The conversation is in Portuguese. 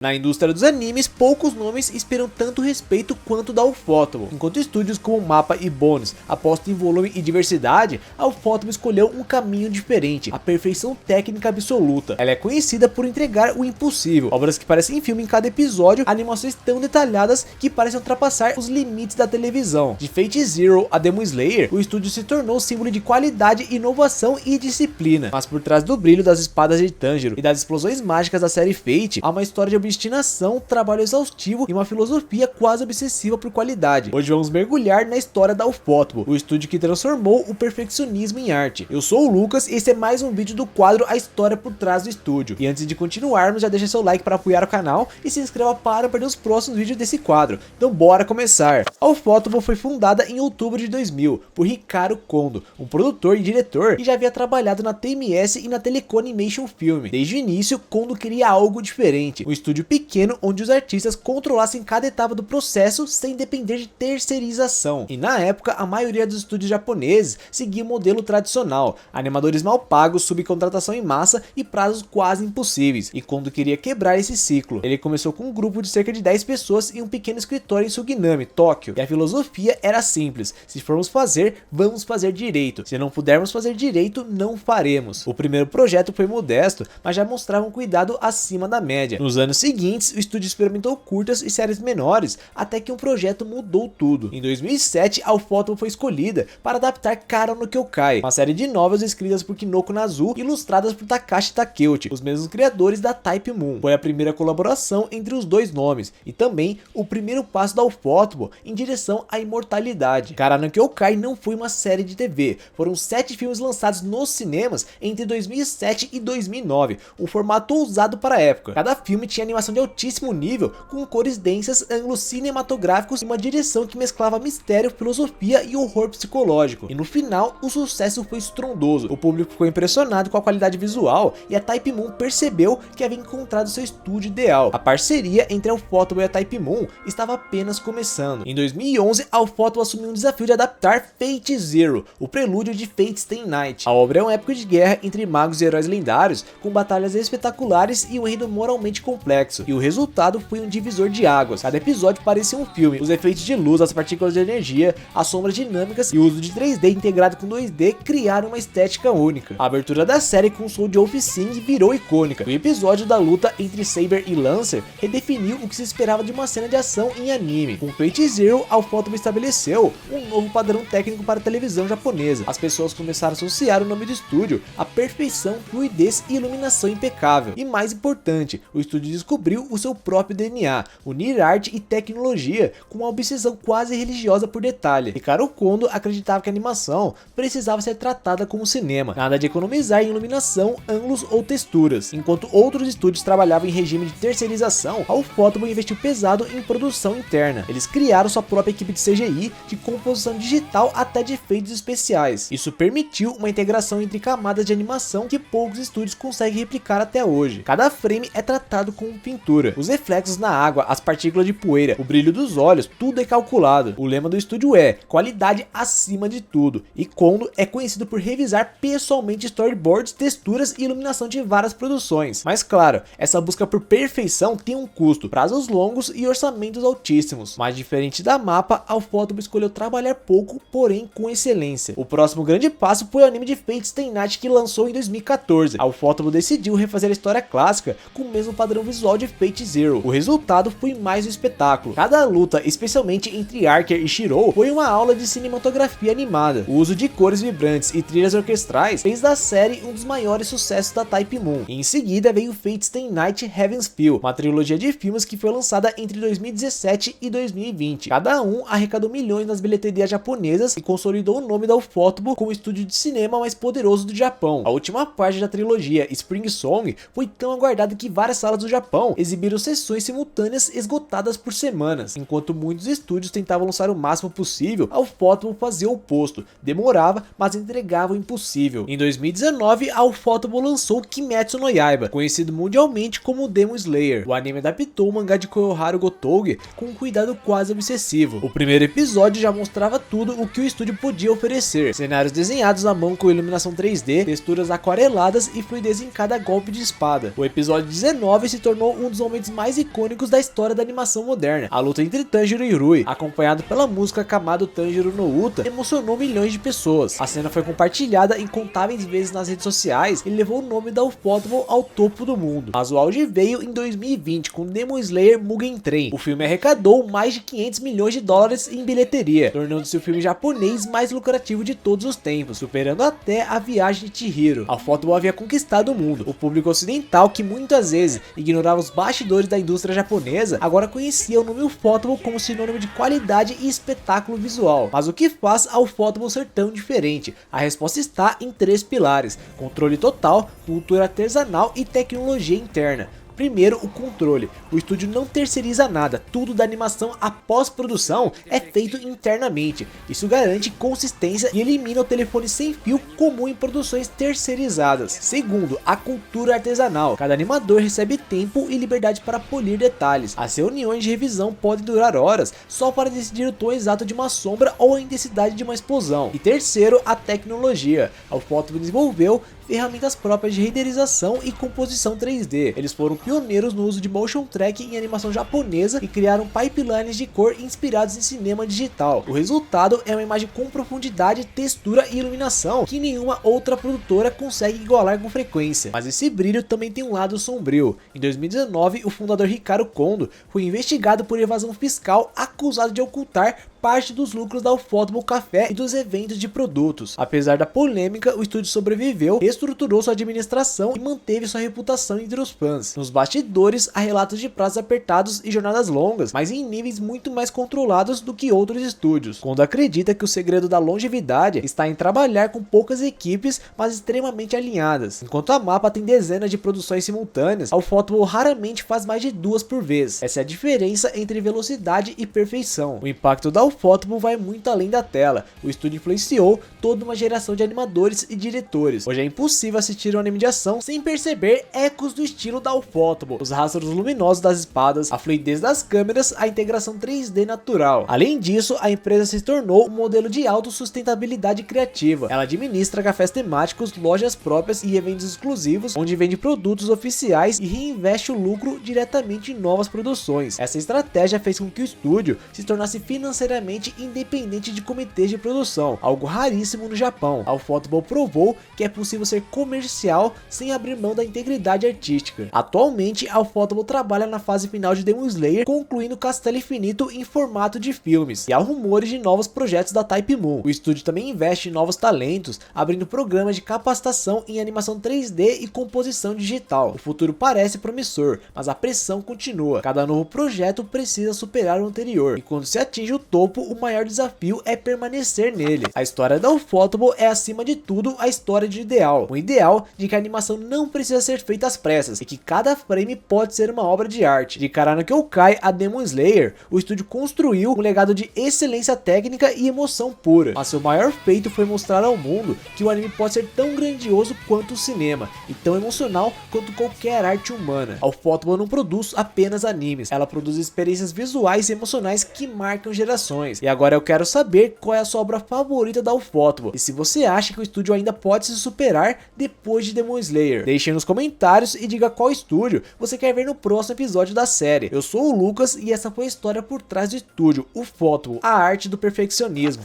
Na indústria dos animes, poucos nomes esperam tanto respeito quanto da Ufotable. Enquanto estúdios como Mappa e Bones apostam em volume e diversidade, a Ufotable escolheu um caminho diferente, a perfeição técnica absoluta. Ela é conhecida por entregar o impossível, obras que parecem filme em cada episódio, animações tão detalhadas que parecem ultrapassar os limites da televisão. De Fate Zero a Demon Slayer, o estúdio se tornou símbolo de qualidade, inovação e disciplina. Mas por trás do brilho das espadas de Tanjiro e das explosões mágicas da série Fate, há uma história de obstinação, trabalho exaustivo e uma filosofia quase obsessiva por qualidade. Hoje vamos mergulhar na história da Ufotable, o estúdio que transformou o perfeccionismo em arte. Eu sou o Lucas e esse é mais um vídeo do quadro A História por Trás do Estúdio. E antes de continuarmos, já deixa seu like para apoiar o canal e se inscreva para não perder os próximos vídeos desse quadro. Então bora começar! A Ufotable foi fundada em outubro de 2000 por Ricardo Kondo, um produtor e diretor que já havia trabalhado na TMS e na Teleco Animation Film. Desde o início, Kondo queria algo diferente, um estúdio pequeno onde os artistas controlassem cada etapa do processo sem depender de terceirização. E na época, a maioria dos estúdios japoneses seguia o modelo tradicional, animadores mal pagos, subcontratação em massa e prazos quase impossíveis. E Kondo queria quebrar esse ciclo. Ele começou com um grupo de cerca de 10 pessoas em um pequeno escritório em Suginami, Tóquio. E a filosofia era simples: se formos fazer, vamos fazer direito. Se não pudermos fazer direito, não faremos. O primeiro projeto foi modesto, mas já mostrava um cuidado acima da média. Nos anos seguintes, o estúdio experimentou curtas e séries menores, até que um projeto mudou tudo. Em 2007, a Ufotable foi escolhida para adaptar Kara no Kyoukai, uma série de novelas escritas por Kinoko Nazu e ilustradas por Takashi Takeuchi, os mesmos criadores da Type Moon. Foi a primeira colaboração entre os dois nomes, e também o primeiro passo da Ufotable em direção à imortalidade. Kara no Kyoukai não foi uma série de TV, foram 7 filmes lançados nos cinemas entre 2007 e 2009, um formato ousado para a época. Cada filme tinha animação de altíssimo nível, com cores densas, ângulos cinematográficos e uma direção que mesclava mistério, filosofia e horror psicológico. E no final, o sucesso foi estrondoso. O público ficou impressionado com a qualidade visual e a Type Moon percebeu que havia encontrado seu estúdio ideal. A parceria entre a Ufotable e a Type Moon estava apenas começando. Em 2011, a Ufotable assumiu um desafio de adaptar Fate Zero, o prelúdio de Fate Stay Night. A obra é uma época de guerra entre magos e heróis lendários, com batalhas espetaculares e um enredo moralmente complexo, e o resultado foi um divisor de águas. Cada episódio parecia um filme. Os efeitos de luz, as partículas de energia, as sombras dinâmicas e o uso de 3D integrado com 2D criaram uma estética única. A abertura da série com o som de Wolf Sing virou icônica. O episódio da luta entre Saber e Lancer redefiniu o que se esperava de uma cena de ação em anime. Com Fate Zero, a Ufotable estabeleceu um novo padrão técnico para a televisão japonesa. As pessoas começaram a associar o nome do estúdio à perfeição, fluidez e iluminação impecável. E mais importante, o estúdio descobriu o seu próprio DNA, unir arte e tecnologia com uma obsessão quase religiosa por detalhe. Ricardo Kondo acreditava que a animação precisava ser tratada como cinema, nada de economizar em iluminação, ângulos ou texturas. Enquanto outros estúdios trabalhavam em regime de terceirização, a Ufotable investiu pesado em produção interna. Eles criaram sua própria equipe de CGI, de composição digital até de efeitos especiais. Isso permitiu uma integração entre camadas de animação que poucos estúdios conseguem replicar até hoje. Cada frame é tratado como pintura. Os reflexos na água, as partículas de poeira, o brilho dos olhos, tudo é calculado. O lema do estúdio é qualidade acima de tudo, e Kondo é conhecido por revisar pessoalmente storyboards, texturas e iluminação de várias produções. Mas claro, essa busca por perfeição tem um custo, prazos longos e orçamentos altíssimos. Mas diferente da Mappa, a Ufotable escolheu trabalhar pouco, porém com excelência. O próximo grande passo foi o anime de Fate Stay Night, que lançou em 2014. A Ufotable decidiu refazer a história clássica com o mesmo padrão visual de Fate Zero. O resultado foi mais um espetáculo. Cada luta, especialmente entre Archer e Shirou, foi uma aula de cinematografia animada. O uso de cores vibrantes e trilhas orquestrais fez da série um dos maiores sucessos da Type Moon. E em seguida veio Fate Stay Night Heaven's Feel, uma trilogia de filmes que foi lançada entre 2017 e 2020. Cada um arrecadou milhões nas bilheterias japonesas e consolidou o nome da Ufotable como o estúdio de cinema mais poderoso do Japão. A última parte da trilogia, Spring Song, foi tão aguardada que várias salas do Japão exibiram sessões simultâneas esgotadas por semanas. Enquanto muitos estúdios tentavam lançar o máximo possível, a Ufotable fazia o oposto. Demorava, mas entregava o impossível. Em 2019, a Ufotable lançou Kimetsu no Yaiba, conhecido mundialmente como Demon Slayer. O anime adaptou o mangá de Koyoharu Gotouge com um cuidado quase obsessivo. O primeiro episódio já mostrava tudo o que o estúdio podia oferecer: cenários desenhados à mão com iluminação 3D, texturas aquareladas e fluidez em cada golpe de espada. O episódio 19 se tornou proporcionou um dos momentos mais icônicos da história da animação moderna. A luta entre Tanjiro e Rui, acompanhado pela música Kamado Tanjiro no Uta, emocionou milhões de pessoas. A cena foi compartilhada incontáveis vezes nas redes sociais e levou o nome da Ufotable ao topo do mundo. Mas o auge veio em 2020 com Demon Slayer Mugen Train. O filme arrecadou mais de 500 milhões de dólares em bilheteria, tornando-se o filme japonês mais lucrativo de todos os tempos, superando até A Viagem de Chihiro. A Ufotable havia conquistado o mundo. O público ocidental, que muitas vezes ignorava os bastidores da indústria japonesa, agora conhecia o nome Ufotable como sinônimo de qualidade e espetáculo visual. Mas o que faz a Ufotable ser tão diferente? A resposta está em 3 pilares: controle total, cultura artesanal e tecnologia interna. Primeiro, o controle. O estúdio não terceiriza nada, tudo da animação após produção é feito internamente. Isso garante consistência e elimina o telefone sem fio comum em produções terceirizadas. Segundo, a cultura artesanal. Cada animador recebe tempo e liberdade para polir detalhes. As reuniões de revisão podem durar horas só para decidir o tom exato de uma sombra ou a intensidade de uma explosão. E terceiro, a tecnologia. A Ufotable desenvolveu ferramentas próprias de renderização e composição 3D. Eles foram pioneiros no uso de motion tracking em animação japonesa e criaram pipelines de cor inspirados em cinema digital. O resultado é uma imagem com profundidade, textura e iluminação que nenhuma outra produtora consegue igualar com frequência. Mas esse brilho também tem um lado sombrio. Em 2019, o fundador Ricardo Kondo foi investigado por evasão fiscal, acusado de ocultar parte dos lucros da Ufotable Café e dos eventos de produtos. Apesar da polêmica, o estúdio sobreviveu, reestruturou sua administração e manteve sua reputação entre os fãs. Nos bastidores, há relatos de prazos apertados e jornadas longas, mas em níveis muito mais controlados do que outros estúdios. Kondo acredita que o segredo da longevidade está em trabalhar com poucas equipes, mas extremamente alinhadas. Enquanto a Mappa tem dezenas de produções simultâneas, a Ufotable raramente faz mais de 2 por vez. Essa é a diferença entre velocidade e perfeição. O impacto da Ufotable vai muito além da tela. O estúdio influenciou toda uma geração de animadores e diretores. Hoje é impossível assistir um anime de ação sem perceber ecos do estilo da Ufotable. Os rastros luminosos das espadas, a fluidez das câmeras, a integração 3D natural. Além disso, a empresa se tornou um modelo de autossustentabilidade criativa. Ela administra cafés temáticos, lojas próprias e eventos exclusivos, onde vende produtos oficiais e reinveste o lucro diretamente em novas produções. Essa estratégia fez com que o estúdio se tornasse financeiramente independente de comitês de produção, algo raríssimo no Japão. A Ufotable provou que é possível ser comercial sem abrir mão da integridade artística. Atualmente, a Ufotable trabalha na fase final de Demon Slayer, concluindo Castelo Infinito em formato de filmes, e há rumores de novos projetos da Type Moon. O estúdio também investe em novos talentos, abrindo programas de capacitação em animação 3D e composição digital. O futuro parece promissor, mas a pressão continua. Cada novo projeto precisa superar o anterior, e quando se atinge o topo, o maior desafio é permanecer nele. A história da Ufotable é, acima de tudo, a história de ideal. Um ideal de que a animação não precisa ser feita às pressas e que cada frame pode ser uma obra de arte. De Karana Kyoukai a Demon Slayer, o estúdio construiu um legado de excelência técnica e emoção pura. Mas seu maior feito foi mostrar ao mundo que o anime pode ser tão grandioso quanto o cinema e tão emocional quanto qualquer arte humana. A Ufotable não produz apenas animes, ela produz experiências visuais e emocionais que marcam gerações. E agora eu quero saber qual é a sua obra favorita da Ufotable e se você acha que o estúdio ainda pode se superar depois de Demon Slayer. Deixe nos comentários e diga qual estúdio você quer ver no próximo episódio da série. Eu sou o Lucas e essa foi a história por trás do estúdio Ufotable, a arte do perfeccionismo.